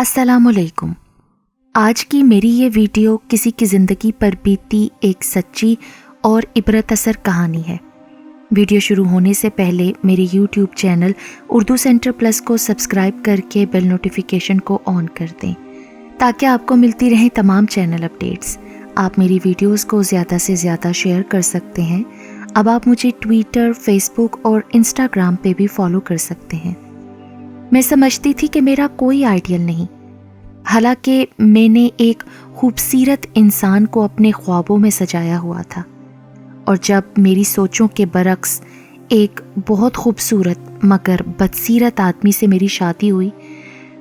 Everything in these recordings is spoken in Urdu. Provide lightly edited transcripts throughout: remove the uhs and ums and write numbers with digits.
السلام علیکم۔ آج کی میری یہ ویڈیو کسی کی زندگی پر بیتی ایک سچی اور عبرت اثر کہانی ہے۔ ویڈیو شروع ہونے سے پہلے میرے YouTube channel Urdu centre plus کو سبسکرائب کر کے بیل نوٹیفیکیشن کو آن کر دیں تاکہ آپ کو ملتی رہیں تمام چینل اپڈیٹس۔ آپ میری ویڈیوز کو زیادہ سے زیادہ شیئر کر سکتے ہیں۔ اب آپ مجھے ٹویٹر، فیس بک اور انسٹاگرام پہ بھی فالو کر سکتے ہیں۔ میں سمجھتی تھی کہ میرا کوئی آئیڈیل نہیں، حالانکہ میں نے ایک خوبصورت انسان کو اپنے خوابوں میں سجایا ہوا تھا، اور جب میری سوچوں کے برعکس ایک بہت خوبصورت مگر بدسیرت آدمی سے میری شادی ہوئی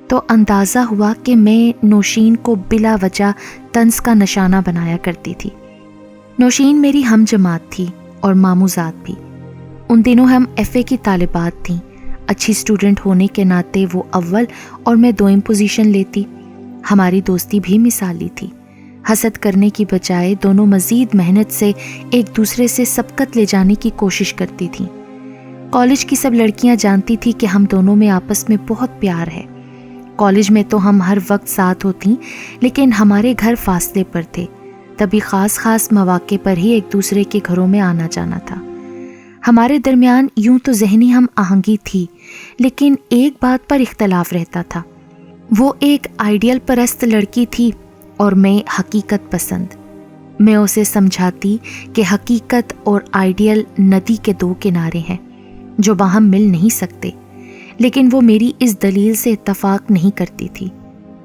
تو اندازہ ہوا کہ میں نوشین کو بلا وجہ طنز کا نشانہ بنایا کرتی تھی۔ نوشین میری ہم جماعت تھی اور ماموزاد بھی۔ ان دنوں ہم ایف اے کی طالبات تھیں۔ اچھی اسٹوڈنٹ ہونے کے ناطے وہ اول اور میں دوئم پوزیشن لیتی۔ ہماری دوستی بھی مثالی تھی۔ حسد کرنے کی بجائے دونوں مزید محنت سے ایک دوسرے سے سبقت لے جانے کی کوشش کرتی تھیں۔ کالج کی سب لڑکیاں جانتی تھی کہ ہم دونوں میں آپس میں بہت پیار ہے۔ کالج میں تو ہم ہر وقت ساتھ ہوتی، لیکن ہمارے گھر فاصلے پر تھے، تبھی خاص مواقع پر ہی ایک دوسرے کے گھروں میں آنا جانا تھا۔ ہمارے درمیان یوں تو ذہنی ہم آہنگی تھی، لیکن ایک بات پر اختلاف رہتا تھا۔ وہ ایک آئیڈیل پرست لڑکی تھی اور میں حقیقت پسند۔ میں اسے سمجھاتی کہ حقیقت اور آئیڈیل ندی کے دو کنارے ہیں جو باہم مل نہیں سکتے، لیکن وہ میری اس دلیل سے اتفاق نہیں کرتی تھی۔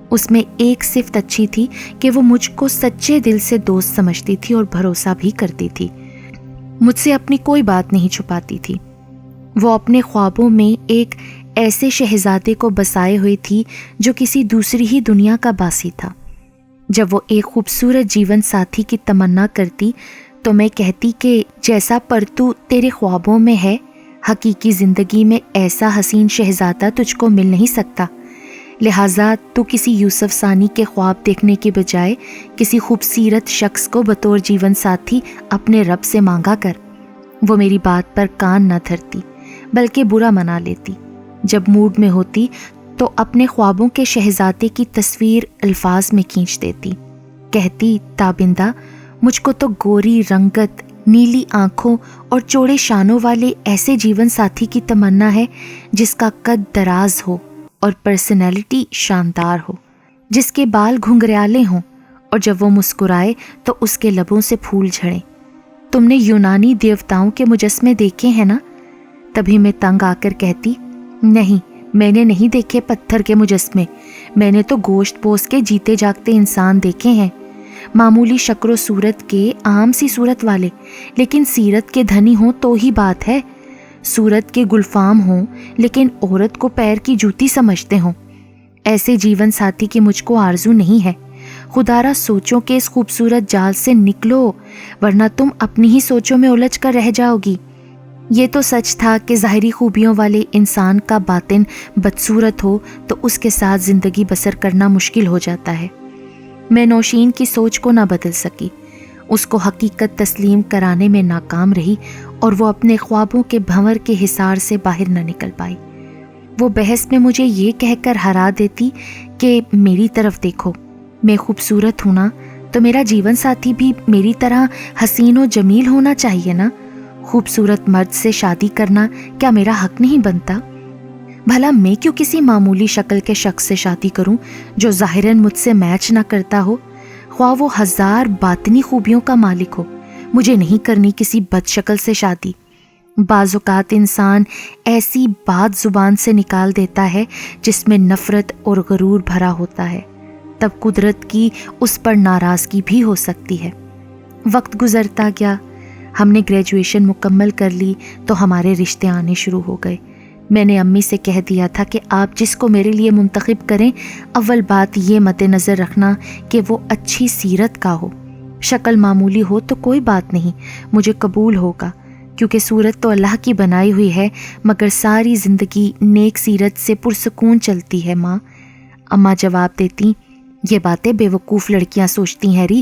اس میں ایک صفت اچھی تھی کہ وہ مجھ کو سچے دل سے دوست سمجھتی تھی اور بھروسہ بھی کرتی تھی۔ مجھ سے اپنی کوئی بات نہیں چھپاتی تھی۔ وہ اپنے خوابوں میں ایک ایسے شہزادے کو بسائے ہوئی تھی جو کسی دوسری ہی دنیا کا باسی تھا۔ جب وہ ایک خوبصورت جیون ساتھی کی تمنا کرتی تو میں کہتی کہ جیسا پرتو تیرے خوابوں میں ہے، حقیقی زندگی میں ایسا حسین شہزادہ تجھ کو مل نہیں سکتا، لہٰذا تو کسی یوسف ثانی کے خواب دیکھنے کے بجائے کسی خوبصورت شخص کو بطور جیون ساتھی اپنے رب سے مانگا کر۔ وہ میری بات پر کان نہ دھرتی بلکہ برا منا لیتی۔ جب موڈ میں ہوتی تو اپنے خوابوں کے شہزادے کی تصویر الفاظ میں کھینچ دیتی۔ کہتی، تابندہ، مجھ کو تو گوری رنگت، نیلی آنکھوں اور چوڑے شانوں والے ایسے جیون ساتھی کی تمنا ہے جس کا قد دراز ہو اور پرسنالٹی شاندار ہو، جس کے بال گھنگریالے ہوں اور جب وہ مسکرائے تو اس کے لبوں سے پھول جھڑیں۔ تم نے یونانی دیوتاؤں کے مجسمے دیکھے ہیں نا؟ تبھی میں تنگ آ کر کہتی، نہیں، میں نے نہیں دیکھے پتھر کے مجسمے، میں نے تو گوشت پوست کے جیتے جاگتے انسان دیکھے ہیں، معمولی شکل و صورت کے، عام سی صورت والے، لیکن سیرت کے دھنی ہوں تو ہی بات ہے۔ صورت کے گلفام ہوں لیکن عورت کو پیر کی جوتی سمجھتے ہوں۔ ایسے جیون ساتھی کی مجھ کو آرزو نہیں ہے۔ خدارا سوچوں کے اس خوبصورت جال سے نکلو، ورنہ تم اپنی ہی سوچوں میں الجھ کر رہ جاؤ گی۔ یہ تو سچ تھا کہ ظاہری خوبیوں والے انسان کا باطن بدصورت ہو تو اس کے ساتھ زندگی بسر کرنا مشکل ہو جاتا ہے۔ میں نوشین کی سوچ کو نہ بدل سکی، اس کو حقیقت تسلیم کرانے میں ناکام رہی اور وہ اپنے خوابوں کے بھنور کے حصار سے باہر نہ نکل پائی۔ وہ بحث میں مجھے یہ کہہ کر ہرا دیتی کہ میری طرف دیکھو، میں خوبصورت ہوں نا، تو میرا جیون ساتھی بھی میری طرح حسین و جمیل ہونا چاہیے نا۔ خوبصورت مرد سے شادی کرنا کیا میرا حق نہیں بنتا؟ بھلا میں کیوں کسی معمولی شکل کے شخص سے شادی کروں جو ظاہراً مجھ سے میچ نہ کرتا ہو، خواہ وہ ہزار باطنی خوبیوں کا مالک ہو؟ مجھے نہیں کرنی کسی بد شکل سے شادی۔ بعض اوقات انسان ایسی بات زبان سے نکال دیتا ہے جس میں نفرت اور غرور بھرا ہوتا ہے، تب قدرت کی اس پر ناراضگی بھی ہو سکتی ہے۔ وقت گزرتا گیا، ہم نے گریجویشن مکمل کر لی تو ہمارے رشتے آنے شروع ہو گئے۔ میں نے امی سے کہہ دیا تھا کہ آپ جس کو میرے لیے منتخب کریں، اول بات یہ مد نظر رکھنا کہ وہ اچھی سیرت کا ہو۔ شکل معمولی ہو تو کوئی بات نہیں، مجھے قبول ہوگا، کیونکہ صورت تو اللہ کی بنائی ہوئی ہے، مگر ساری زندگی نیک سیرت سے پرسکون چلتی ہے ماں۔ اماں جواب دیتی، یہ باتیں بے وقوف لڑکیاں سوچتی ہیں ری،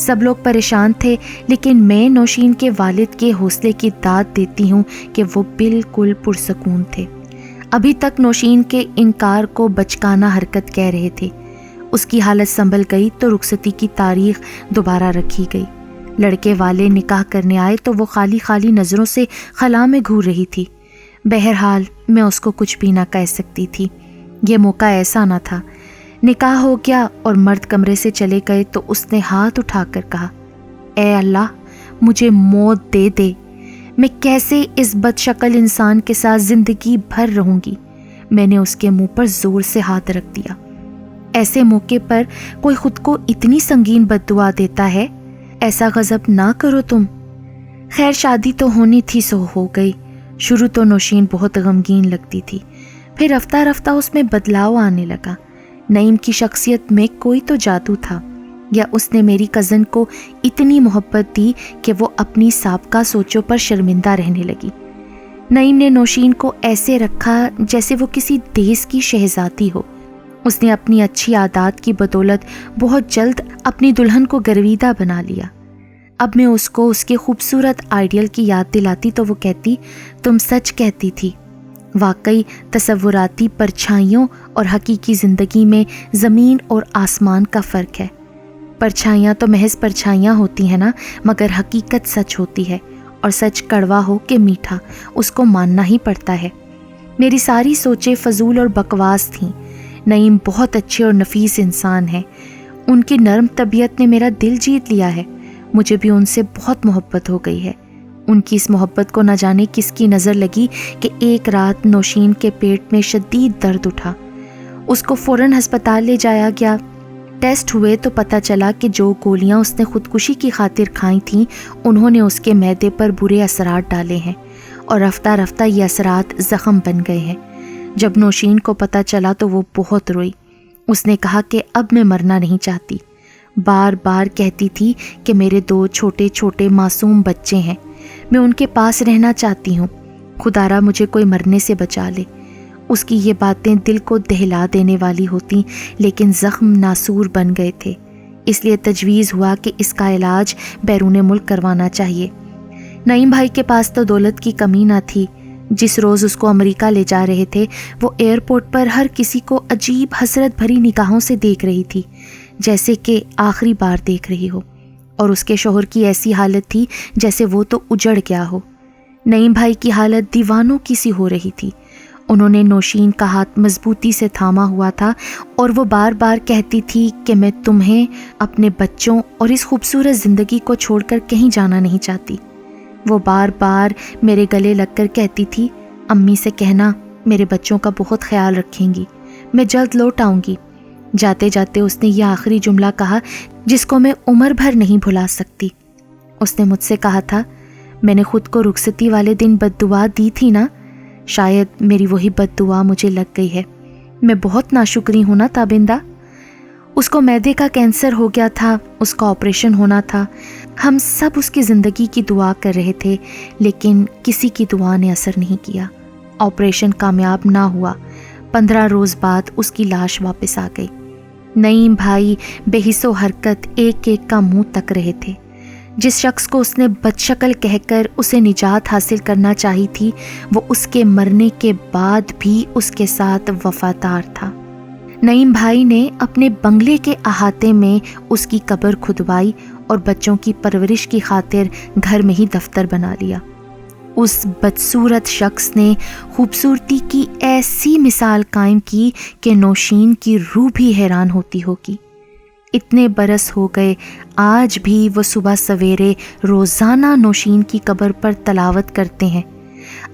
سب لوگ پریشان تھے، لیکن میں نوشین کے والد کے حوصلے کی داد دیتی ہوں کہ وہ بالکل پرسکون تھے۔ ابھی تک نوشین کے انکار کو بچکانہ حرکت کہہ رہے تھے۔ اس کی حالت سنبھل گئی تو رخصتی کی تاریخ دوبارہ رکھی گئی۔ لڑکے والے نکاح کرنے آئے تو وہ خالی خالی نظروں سے خلا میں گھور رہی تھی۔ بہرحال میں اس کو کچھ بھی نہ کہہ سکتی تھی۔ یہ موقع ایسا نہ تھا۔ نکاح ہو گیا اور مرد کمرے سے چلے گئے تو اس نے ہاتھ اٹھا کر کہا، اے اللہ مجھے موت دے دے، میں کیسے اس بد شکل انسان کے ساتھ زندگی بھر رہوں گی۔ میں نے اس کے منہ پر زور سے ہاتھ رکھ دیا۔ ایسے موقع پر کوئی خود کو اتنی سنگین بد دعا دیتا ہے؟ ایسا غضب نہ کرو تم۔ خیر شادی تو ہونی تھی سو ہو گئی۔ شروع تو نوشین بہت غمگین لگتی تھی، پھر رفتہ رفتہ اس میں بدلاؤ آنے لگا۔ نعیم کی شخصیت میں کوئی تو جادو تھا، یا اس نے میری کزن کو اتنی محبت دی کہ وہ اپنی سابقہ سوچوں پر شرمندہ رہنے لگی۔ نعیم نے نوشین کو ایسے رکھا جیسے وہ کسی دیس کی شہزادی ہو۔ اس نے اپنی اچھی عادات کی بدولت بہت جلد اپنی دلہن کو گرویدہ بنا لیا۔ اب میں اس کو اس کے خوبصورت آئیڈیل کی یاد دلاتی تو وہ کہتی، تم سچ کہتی تھی، واقعی تصوراتی پرچھائیوں اور حقیقی زندگی میں زمین اور آسمان کا فرق ہے۔ پرچھائیاں تو محض پرچھائیاں ہوتی ہیں نا، مگر حقیقت سچ ہوتی ہے، اور سچ کڑوا ہو کہ میٹھا، اس کو ماننا ہی پڑتا ہے۔ میری ساری سوچیں فضول اور بکواس تھیں۔ نعیم بہت اچھے اور نفیس انسان ہیں۔ ان کی نرم طبیعت نے میرا دل جیت لیا ہے۔ مجھے بھی ان سے بہت محبت ہو گئی ہے۔ ان کی اس محبت کو نہ جانے کس کی نظر لگی کہ ایک رات نوشین کے پیٹ میں شدید درد اٹھا۔ اس کو فوراً ہسپتال لے جایا گیا۔ ٹیسٹ ہوئے تو پتہ چلا کہ جو گولیاں اس نے خودکشی کی خاطر کھائی تھیں، انہوں نے اس کے معدے پر برے اثرات ڈالے ہیں، اور رفتہ رفتہ یہ اثرات زخم بن گئے ہیں۔ جب نوشین کو پتہ چلا تو وہ بہت روئی۔ اس نے کہا کہ اب میں مرنا نہیں چاہتی۔ بار بار کہتی تھی کہ میرے 2 چھوٹے چھوٹے معصوم بچے ہیں، میں ان کے پاس رہنا چاہتی ہوں، خدارا مجھے کوئی مرنے سے بچا لے۔ اس کی یہ باتیں دل کو دہلا دینے والی ہوتی، لیکن زخم ناسور بن گئے تھے، اس لیے تجویز ہوا کہ اس کا علاج بیرون ملک کروانا چاہیے۔ نعیم بھائی کے پاس تو دولت کی کمی نہ تھی۔ جس روز اس کو امریکہ لے جا رہے تھے، وہ ایئرپورٹ پر ہر کسی کو عجیب حسرت بھری نگاہوں سے دیکھ رہی تھی، جیسے کہ آخری بار دیکھ رہی ہو، اور اس کے شوہر کی ایسی حالت تھی جیسے وہ تو اجڑ گیا ہو۔ نعیم بھائی کی حالت دیوانوں کی سی ہو رہی تھی۔ انہوں نے نوشین کا ہاتھ مضبوطی سے تھاما ہوا تھا، اور وہ بار بار کہتی تھی کہ میں تمہیں، اپنے بچوں اور اس خوبصورت زندگی کو چھوڑ کر کہیں جانا نہیں چاہتی۔ وہ بار بار میرے گلے لگ کر کہتی تھی، امی سے کہنا میرے بچوں کا بہت خیال رکھیں گی، میں جلد لوٹ آؤں گی۔ جاتے جاتے اس نے یہ آخری جملہ کہا جس کو میں عمر بھر نہیں بھلا سکتی۔ اس نے مجھ سے کہا تھا، میں نے خود کو رخصتی والے دن بد دعا دی تھی نا، شاید میری وہی بد دعا مجھے لگ گئی ہے۔ میں بہت ناشکری ہوں نا تابندہ۔ اس کو معدے کا کینسر ہو گیا تھا، اس کا آپریشن ہونا تھا، ہم سب اس کی زندگی کی دعا کر رہے تھے، لیکن کسی کی دعا نے اثر نہیں کیا۔ آپریشن کامیاب نہ ہوا۔ 15 روز بعد اس کی لاش واپس آ گئی۔ نعیم بھائی بے حس و حرکت ایک ایک کا منہ تک رہے تھے۔ جس شخص کو اس نے بدشکل کہہ کر اسے نجات حاصل کرنا چاہی تھی، وہ اس کے مرنے کے بعد بھی اس کے ساتھ وفادار تھا۔ نعیم بھائی نے اپنے بنگلے کے احاطے میں اس کی قبر کھدوائی اور بچوں کی پرورش کی خاطر گھر میں ہی دفتر بنا لیا۔ اس بدصورت شخص نے خوبصورتی کی ایسی مثال قائم کی کہ نوشین کی روح بھی حیران ہوتی ہوگی۔ اتنے برس ہو گئے، آج بھی وہ صبح سویرے روزانہ نوشین کی قبر پر تلاوت کرتے ہیں،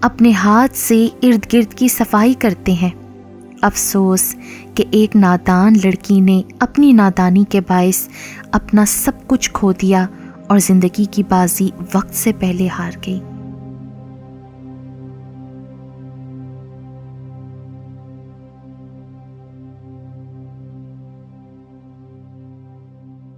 اپنے ہاتھ سے ارد گرد کی صفائی کرتے ہیں۔ افسوس کہ ایک نادان لڑکی نے اپنی نادانی کے باعث اپنا سب کچھ کھو دیا اور زندگی کی بازی وقت سے پہلے ہار گئی۔